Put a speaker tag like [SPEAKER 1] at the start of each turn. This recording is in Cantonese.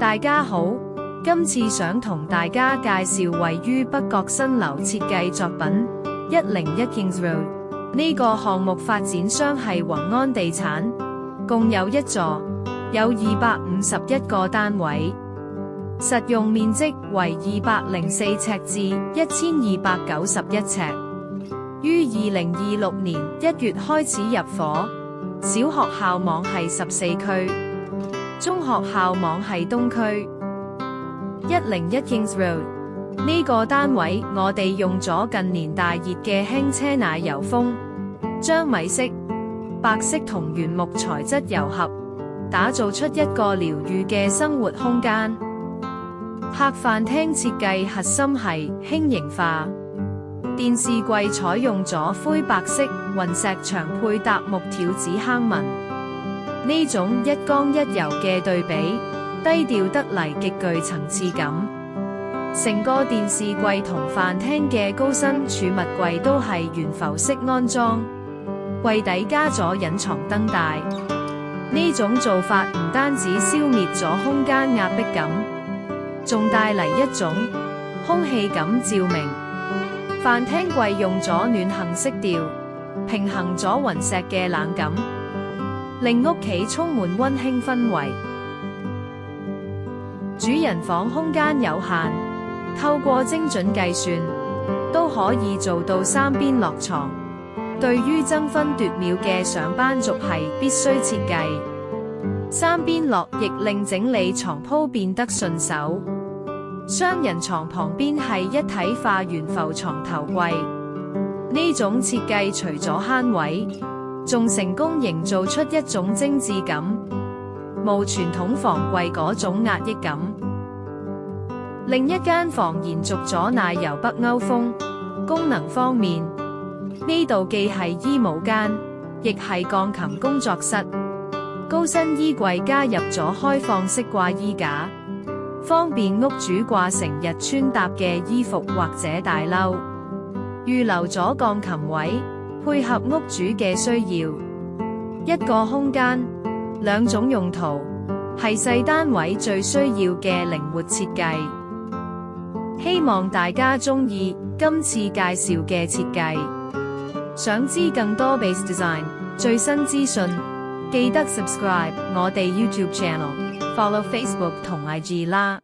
[SPEAKER 1] 大家好，今次想同大家介紹位於北角新樓設計作品101 Kings Road。呢個項目發展商係宏安地產，共有1座，有251個單位，實用面積為204尺至1291尺，於2026年1月開始入伙。小學校網係14區，中學校網係東區。101 Kings Road 呢個單位，我哋用咗近年大熱嘅輕車奶油風，將米色、白色同原木材質糅合，打造出一個療癒嘅生活空間。客飯廳設計核心係輕型化，電視櫃採用咗灰白色雲石牆配搭木條子坑紋，呢種一剛一柔嘅對比，低調得嚟極具層次感。成個電視櫃同飯廳嘅高身儲物櫃都係懸浮式安裝，櫃底加咗隱藏燈帶。呢種做法唔單止消滅咗空間壓迫感，仲帶嚟一種空氣感照明。飯廳櫃用咗暖杏色調，平衡咗雲石嘅冷感，令屋企充滿溫馨氛圍。主人房空間有限，透過精準計算，都可以做到3邊落床。對於爭分奪秒嘅上班族係必須設計。3邊落亦令整理床鋪變得順手。雙人床旁邊係一體化懸浮床頭櫃，呢種設計除咗慳位，仲成功營造出一種精緻感，冇傳統房櫃嗰種壓抑感。另一間房延續咗奶油北歐風，功能方面，呢度既係衣帽間，亦係鋼琴工作室。高身衣櫃加入咗開放式掛衣架，方便屋主掛成日穿搭嘅衣服或者大褸。預留咗鋼琴位，配合屋主嘅需要。一個空間，兩種用途，係細單位最需要嘅靈活設計。希望大家鍾意今次介紹嘅設計。想知更多 Base Design 最新資訊，記得 subscribe 我哋 YouTube channel，follow Facebook 同 IG 啦。